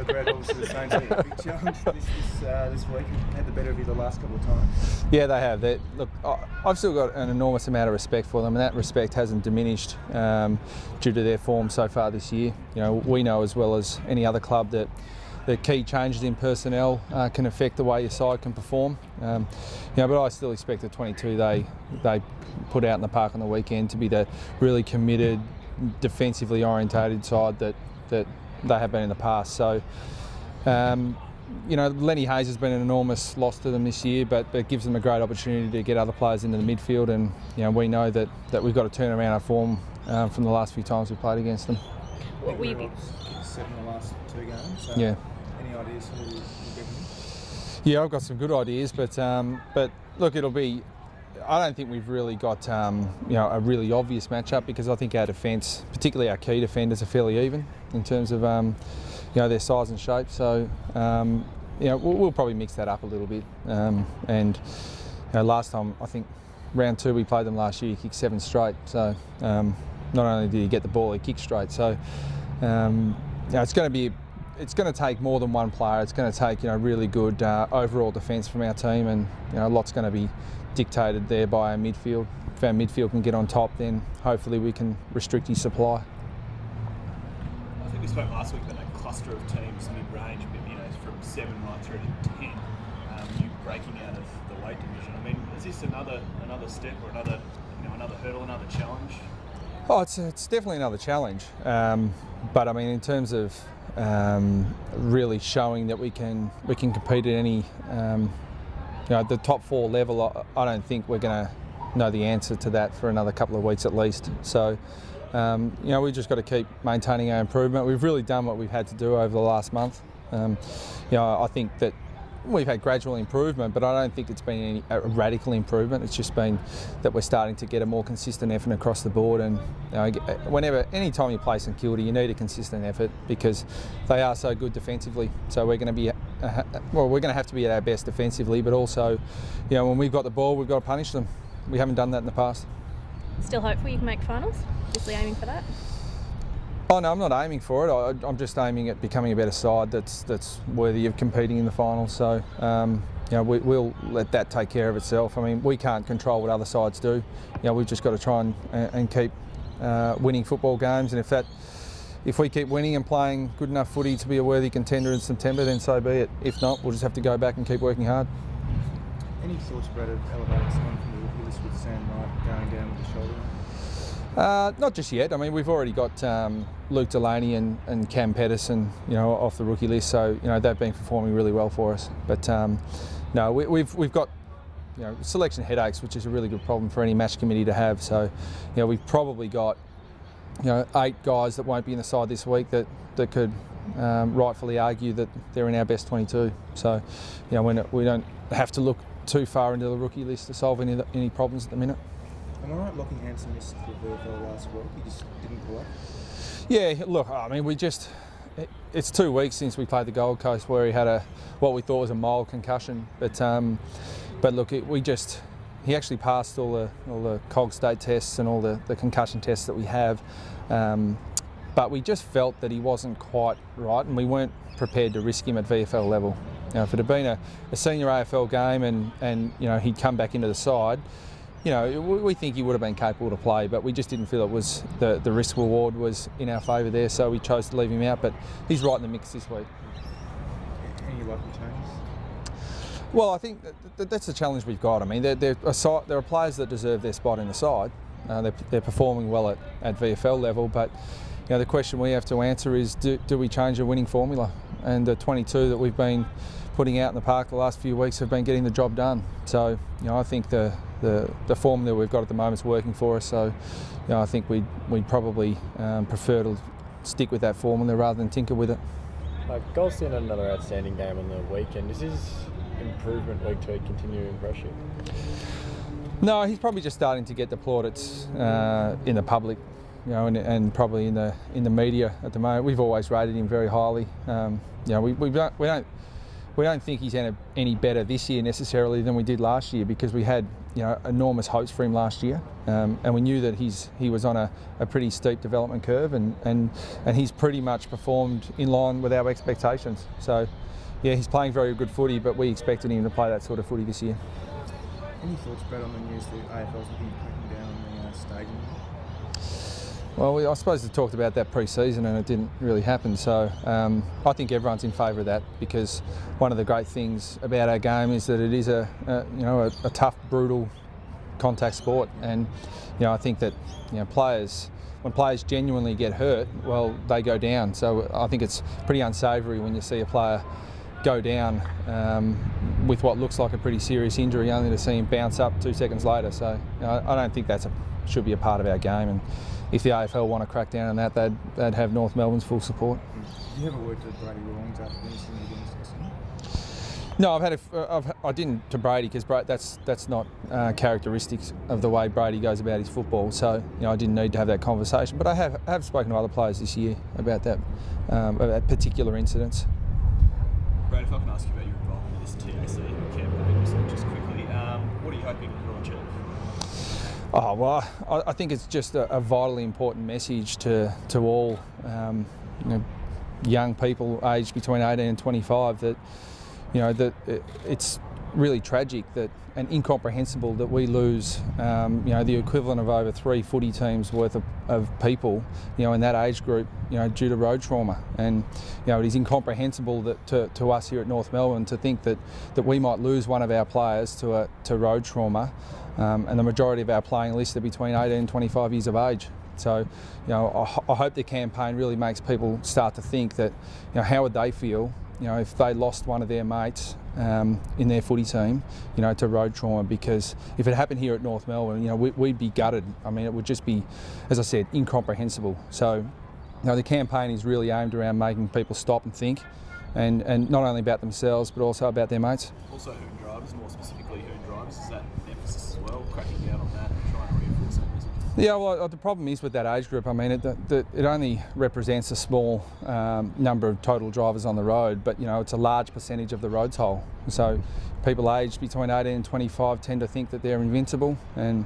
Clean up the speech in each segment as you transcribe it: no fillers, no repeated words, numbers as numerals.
So the Red Hawks are the same team. Big challenge this week. Had the better of you the last couple of times. Yeah, they have. Look, I've still got an enormous amount of respect for them, and that respect hasn't diminished due to their form so far this year. You know, we know as well as any other club that the key changes in personnel can affect the way your side can perform. But I still expect the 22 they put out in the park on the weekend to be the really committed, defensively orientated side that they have been in the past. So, Lenny Hayes has been an enormous loss to them this year, but it gives them a great opportunity to get other players into the midfield, and we know that we've got to turn around our form from the last few times we played against them. What were you kicked 7 in the last 2 games? So yeah. Any ideas who you're getting? Yeah, I've got some good ideas, but look, it'll be. I don't think we've really got a really obvious matchup, because I think our defence, particularly our key defenders, are fairly even in terms of their size and shape. So we'll probably mix that up a little bit. Last time, I think round 2 we played them last year, he kicked 7 straight. So not only did he get the ball, he kicked straight. So it's going to take more than one player. It's going to take really good overall defence from our team, and a lot's going to be dictated there by our midfield. If our midfield can get on top, then hopefully we can restrict his supply. I think we spoke last week about a cluster of teams mid-range, from 7 right through to 10. You breaking out of the weight division. I mean, is this another step or another hurdle, another challenge? Oh, it's definitely another challenge. But I mean, in terms of really showing that we can compete at any the top 4 level, I don't think we're going to know the answer to that for another couple of weeks at least. So, we've just got to keep maintaining our improvement. We've really done what we've had to do over the last month. I think that we've had gradual improvement, but I don't think it's been a radical improvement. It's just been that we're starting to get a more consistent effort across the board. And any time you play St Kilda, you need a consistent effort, because they are so good defensively. So we're going to have to be at our best defensively, but also, when we've got the ball, we've got to punish them. We haven't done that in the past. Still hopeful you can make finals? Obviously aiming for that? Oh no, I'm not aiming for it. I'm just aiming at becoming a better side that's worthy of competing in the finals. So we'll let that take care of itself. I mean, we can't control what other sides do. We've just got to try and keep winning football games. And if we keep winning and playing good enough footy to be a worthy contender in September, then so be it. If not, we'll just have to go back and keep working hard. Any thoughts, Brad, of elevating someone from the rookie list with Sam Knight going down with the shoulder? Not just yet. I mean, we've already got Luke Delaney and Cam Pedersen, off the rookie list. So they've been performing really well for us. But no, we've got selection headaches, which is a really good problem for any match committee to have. So we've probably got 8 guys that won't be in the side this week that could rightfully argue that they're in our best 22. So we don't have to look too far into the rookie list to solve any problems at the minute. Am I right locking Hansen missed the VFL last week? He just didn't pull up? Yeah, look, I mean, it's 2 weeks since we played the Gold Coast, where he had what we thought was a mild concussion. But look, he actually passed all the COG state tests and all the concussion tests that we have. But we just felt that he wasn't quite right, and we weren't prepared to risk him at VFL level. If it had been a senior AFL game and he'd come back into the side, we think he would have been capable to play, but we just didn't feel it was the risk reward was in our favour there, so we chose to leave him out. But he's right in the mix this week. Any local changes? Well, I think that's the challenge we've got. I mean, there are players that deserve their spot in the side. They're performing well at VFL level, but the question we have to answer is, do we change a winning formula? And the 22 that we've been putting out in the park the last few weeks have been getting the job done. So I think the formula we've got at the moment is working for us. So I think we'd probably prefer to stick with that formula rather than tinker with it. Goldstein had another outstanding game on the weekend. Is his improvement week to week continue to impress you? No, he's probably just starting to get the plaudits in the public, and probably in the media at the moment. We've always rated him very highly. we don't think he's any better this year necessarily than we did last year, because we had enormous hopes for him last year, and we knew that he was on a pretty steep development curve, and he's pretty much performed in line with our expectations. So yeah, he's playing very good footy, but we expected him to play that sort of footy this year. Any thoughts, Brad, on the news that AFL's looking at cracking down on the stadium? Well, I suppose they talked about that pre-season and it didn't really happen. So I think everyone's in favour of that, because one of the great things about our game is that it is a tough, brutal contact sport, and I think that when players genuinely get hurt, well, they go down. So I think it's pretty unsavoury when you see a player go down with what looks like a pretty serious injury, only to see him bounce up 2 seconds later. So I don't think should be a part of our game, and if the AFL want to crack down on that, they'd have North Melbourne's full support. Did you ever work to Brady Rawlings after the incident against us? No, I didn't to Brady, because that's not characteristics of the way Brady goes about his football. So I didn't need to have that conversation. But I have spoken to other players this year about about particular incidents. Brad, if I can ask you about your involvement with this TAC campaign just quickly, what are you hoping to achieve? Oh, well, I think it's just a vitally important message to all young people aged between 18 and 25 that it's really tragic and incomprehensible that we lose the equivalent of over 3 footy teams worth of people in that age group due to road trauma. And it is incomprehensible that to us here at North Melbourne to think that we might lose one of our players to road trauma, and the majority of our playing list are between 18 and 25 years of age. So I hope the campaign really makes people start to think that how would they feel if they lost one of their mates in their footy team, to road trauma. Because if it happened here at North Melbourne, we'd be gutted. I mean, it would just be, as I said, incomprehensible. So, the campaign is really aimed around making people stop and think, and not only about themselves, but also about their mates. Also, hoon drivers, more specifically hoon drivers, is that emphasis as well, cracking down on that and trying to reinforce that message? Yeah, well, the problem is with that age group, I mean, it only represents a small number of total drivers on the road, but it's a large percentage of the road toll. So people aged between 18 and 25 tend to think that they're invincible, and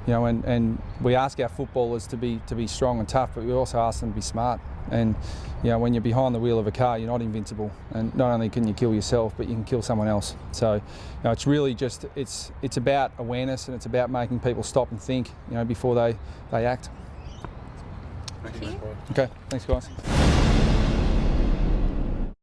and we ask our footballers to be strong and tough, but we also ask them to be smart. And when you're behind the wheel of a car, you're not invincible, and not only can you kill yourself, but you can kill someone else. So it's really just it's about awareness, and it's about making people stop and think before they act. Thank you. Okay, thanks guys.